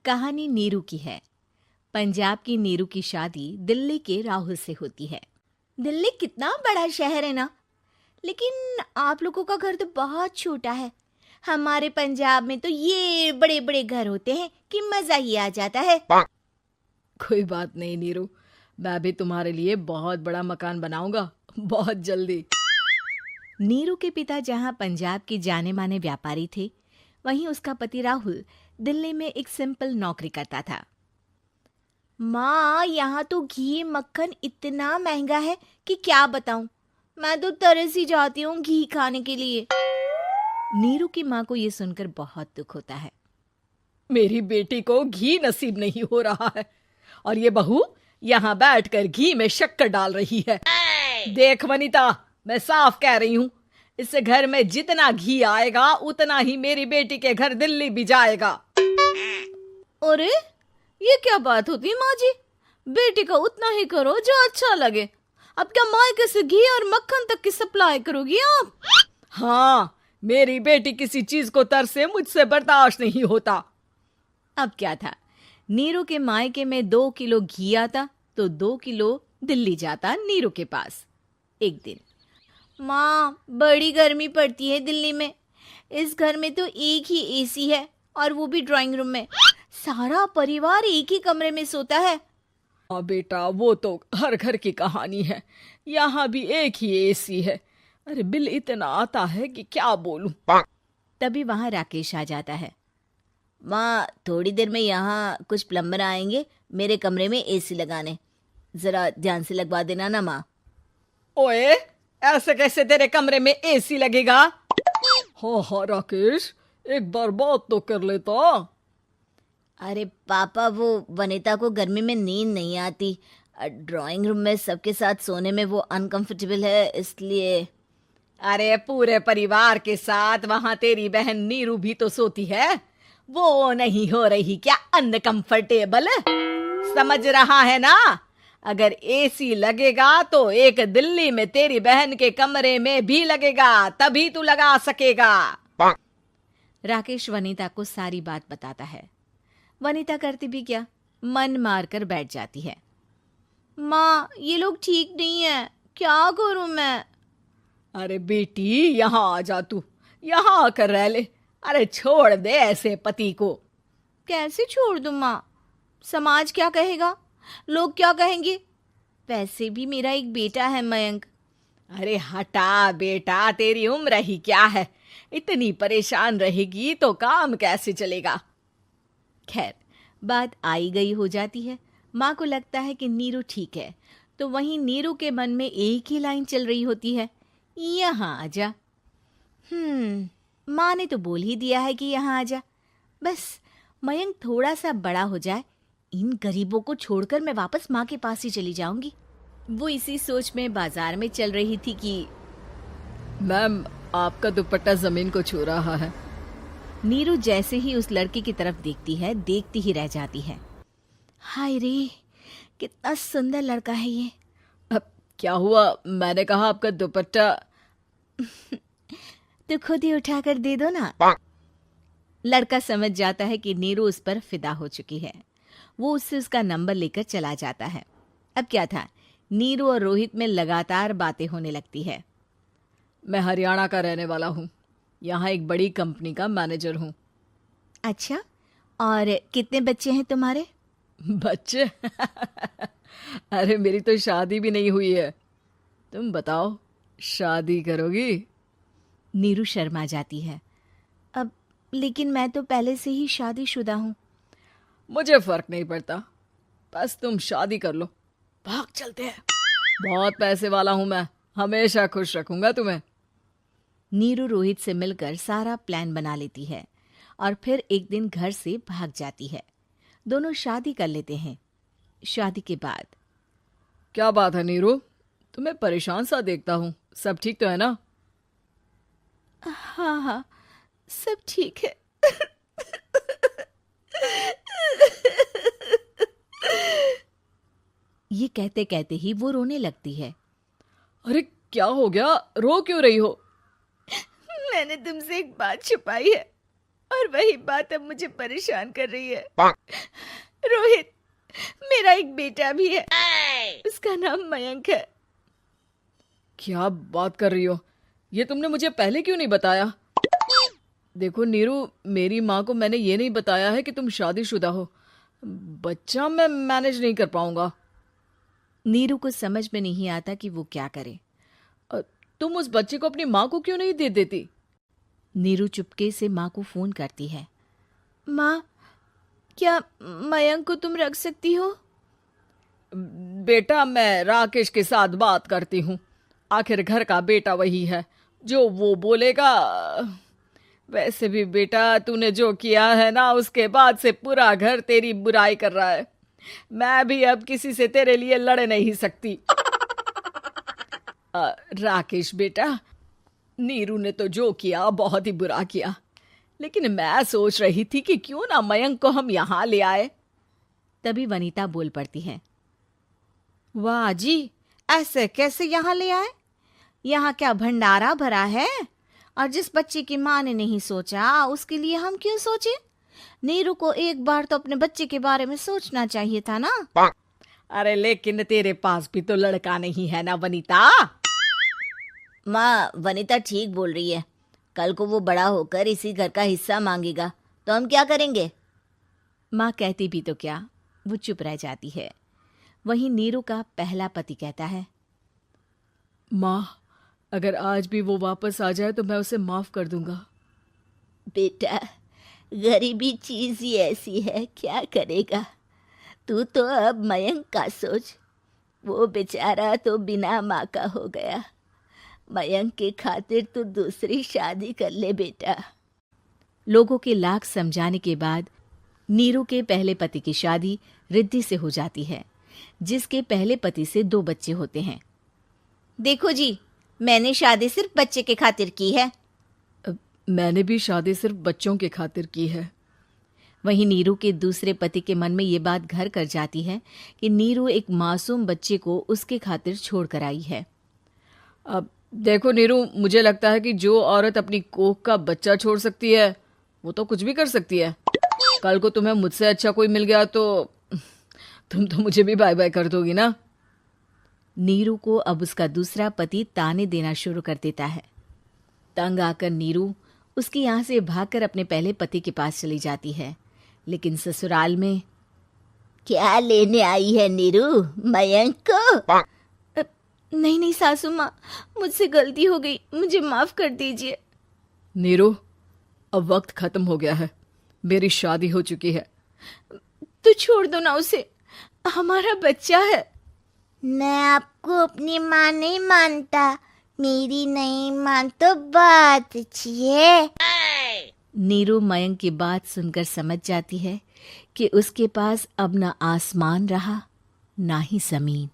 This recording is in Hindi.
कहानी नीरू की है। पंजाब की नीरू की शादी दिल्ली के राहुल से होती है। दिल्ली कितना बड़ा शहर है ना, लेकिन आप लोगों का घर तो बहुत छोटा है। हमारे पंजाब में तो ये बड़े बड़े घर होते हैं कि मजा ही आ जाता है। कोई बात नहीं नीरू, मैं भी तुम्हारे लिए बहुत बड़ा मकान बनाऊंगा बहुत जल्दी। नीरू के पिता जहाँ पंजाब के जाने माने व्यापारी थे, वहीं उसका पति राहुल दिल्ली में एक सिंपल नौकरी करता था। माँ, यहाँ तो घी मक्खन इतना महंगा है कि क्या बताऊं। मैं तो तरस ही जाती हूँ घी खाने के लिए। नीरू की माँ को ये सुनकर बहुत दुख होता है। मेरी बेटी को घी नसीब नहीं हो रहा है और ये बहू यहाँ बैठकर घी में शक्कर डाल रही है। देख वनिता, मैं साफ कह रही हूँ, इस घर में जितना घी आएगा उतना ही मेरी बेटी के घर दिल्ली भी जाएगा। अरे ये क्या बात होती है माँ जी? बेटी का उतना ही करो जो अच्छा लगे। अब क्या मायके से घी और मक्खन तक की सप्लाई करोगी आप? हाँ, मेरी बेटी किसी चीज को तरसे मुझसे बर्दाश्त नहीं होता। अब क्या था, नीरू के मायके में 2 किलो घी आता तो 2 किलो दिल्ली जाता नीरू के पास। एक दिन, माँ बड़ी गर्मी पड़ती है दिल्ली में। इस घर में तो एक ही एसी है और वो भी ड्राइंग रूम में। सारा परिवार एक ही कमरे में सोता है। हाँ बेटा, वो तो हर घर की कहानी है। यहाँ भी एक ही एसी है। अरे बिल इतना आता है कि क्या बोलूं। तभी वहां राकेश आ जाता है। माँ, थोड़ी देर में यहाँ कुछ प्लम्बर आएंगे मेरे कमरे में एसी लगाने। जरा ध्यान से लगवा देना ना माँ। ओए, ऐसे कैसे तेरे कमरे में एसी लगेगा? हाँ राकेश, एक बार बात तो कर लेता। अरे पापा, वो वनिता को गर्मी में नींद नहीं आती। ड्राइंग रूम में सबके साथ सोने में वो अनकंफर्टेबल है, इसलिए। अरे पूरे परिवार के साथ वहां तेरी बहन नीरू भी तो सोती है। वो नहीं हो रही क्या अनकंफर्टेबल? समझ रहा है ना? अगर एसी लगेगा तो एक दिल्ली में तेरी बहन के कमरे में भी लगेगा, तभी तू लगा सकेगा। राकेश वनिता को सारी बात बताता है। वनिता करती भी क्या, मन मारकर बैठ जाती है। माँ, ये लोग ठीक नहीं है, क्या करूं मैं? अरे बेटी, यहाँ आ जा, तू यहाँ आकर रह ले। अरे छोड़ दे ऐसे पति को। कैसे छोड़ दूं माँ? समाज क्या कहेगा, लोग क्या कहेंगे? वैसे भी मेरा एक बेटा है मयंक। अरे हटा बेटा, तेरी उम्र ही क्या है, इतनी परेशान रहेगी तो काम कैसे चलेगा। खैर, बात आई गई हो जाती है। माँ को लगता है कि नीरू ठीक है, तो वहीं नीरू के मन में एक ही लाइन चल रही होती है, यहाँ आजा। माँ ने तो बोल ही दिया है कि यहाँ आजा। बस मयंक थोड़ा सा बड़ा हो जाए, इन गरीबों को छोड़कर मैं वापस माँ के पास ही चली जाऊंगी। वो इसी सोच में बाजार में चल रही थी कि मैम, आपका दुपट्टा जमीन को छू रहा है। नीरू जैसे ही उस लड़की की तरफ देखती है, देखती ही रह जाती है। हाय रे, कितना सुंदर लड़का है ये। अब क्या हुआ? मैंने कहा आपका दुपट्टा। तो खुद ही उठाकर दे दो ना। लड़का समझ जाता है कि नीरू उस पर फिदा हो चुकी है। वो उससे उसका नंबर लेकर चला जाता है। अब क्या था, नीरू और रोहित में लगातार बातें होने लगती है। मैं हरियाणा का रहने वाला हूँ, यहाँ एक बड़ी कंपनी का मैनेजर हूँ। अच्छा, और कितने बच्चे हैं तुम्हारे? बच्चे? अरे मेरी तो शादी भी नहीं हुई है। तुम बताओ, शादी करोगी? नीरू शर्मा जाती है। अब लेकिन मैं तो पहले से ही शादीशुदा हूँ। मुझे फर्क नहीं पड़ता, बस तुम शादी कर लो, भाग चलते हैं। बहुत पैसे वाला हूँ मैं, हमेशा खुश रखूंगा तुम्हें। नीरू रोहित से मिलकर सारा प्लान बना लेती है और फिर एक दिन घर से भाग जाती है। दोनों शादी कर लेते हैं। शादी के बाद, क्या बात है नीरू, तुम्हें परेशान सा देखता हूँ, सब ठीक तो है ना? हाँ हाँ, सब ठीक है। ये कहते कहते ही वो रोने लगती है। अरे क्या हो गया, रो क्यों रही हो? मैंने तुमसे एक बात छुपाई है। और वही बात अब मुझे परेशान कर रही है। रोहित, मेरा एक बेटा भी है, उसका नाम मयंक है। क्या बात कर रही हो? ये तुमने मुझे पहले क्यों नहीं बताया? देखो नीरू, मेरी माँ को मैंने ये नहीं बताया है कि तुम शादीशुदा हो। बच्चा मैं मैनेज नहीं कर पाऊंगा। नीरू को समझ में नहीं आता कि वो क्या करे। तुम उस बच्चे को अपनी माँ को क्यों नहीं दे देती? नीरू चुपके से माँ को फोन करती है। माँ, क्या मयंक को तुम रख सकती हो? बेटा, मैं राकेश के साथ बात करती हूँ। आखिर घर का बेटा वही है, जो वो बोलेगा। वैसे भी बेटा, तूने जो किया है ना, उसके बाद से पूरा घर तेरी बुराई कर रहा है। मैं भी अब किसी से तेरे लिए लड़ नहीं सकती। राकेश बेटा, नीरू ने तो जो किया बहुत ही बुरा किया, लेकिन मैं सोच रही थी कि क्यों ना मयंक को हम यहाँ ले आए। तभी वनीता बोल पड़ती है। वाह जी, ऐसे कैसे यहाँ ले आए? यहाँ क्या भंडारा भरा है? और जिस बच्चे की माँ ने नहीं सोचा, उसके लिए हम क्यों सोचे? नीरू को एक बार तो अपने बच्चे के बारे में सोचना चाहिए था ना। अरे लेकिन तेरे पास भी तो लड़का नहीं है ना वनीता। माँ, वनीता ठीक बोल रही है। कल को वो बड़ा होकर इसी घर का हिस्सा मांगेगा तो हम क्या करेंगे? माँ कहती भी तो क्या, वो चुप रह जाती है। वहीं नीरू का पहला पति कहता है। माँ, अगर आज भी वो वापस आ जाए तो मैं उसे माफ कर दूंगा। बेटा, गरीबी चीज ही ऐसी है, क्या करेगा। तू तो अब मयंक का सोच। वो बेचारा तो बिना माँ का हो गया। मयंक के खातिर तू दूसरी शादी कर ले बेटा। लोगों के लाख समझाने के बाद नीरू के पहले पति की शादी रिद्धि से हो जाती है, जिसके पहले पति से 2 बच्चे होते हैं। देखो जी, मैंने शादी सिर्फ बच्चे के खातिर की है। मैंने भी शादी सिर्फ बच्चों के खातिर की है। वहीं नीरू के दूसरे पति के मन में ये बात घर कर जाती है कि नीरू एक मासूम बच्चे को उसके खातिर छोड़ कर आई है। अब देखो नीरू, मुझे लगता है कि जो औरत अपनी कोख का बच्चा छोड़ सकती है, वो तो कुछ भी कर सकती है। कल को तुम्हें मुझसे अच्छा कोई मिल गया तो तुम तो मुझे भी बाय बाय कर दोगी ना। नीरू को अब उसका दूसरा पति ताने देना शुरू कर देता है। तंग आकर नीरू उसके यहाँ से भागकर अपने पहले पति के पास चली जाती है, लेकिन ससुराल में क्या लेने आई है नीरू, मयंक को? नहीं नहीं सासू माँ, मुझसे गलती हो गई, मुझे माफ कर दीजिए। नीरू, अब वक्त खत्म हो गया है, मेरी शादी हो चुकी है। तो छोड़ दो ना उसे, हमारा बच्चा है। मैं आपको अपनी माँ नहीं मानता, मेरी नहीं मान तो बात अच्छी है। नीरू मयंक की बात सुनकर समझ जाती है कि उसके पास अब न आसमान रहा ना ही जमीन।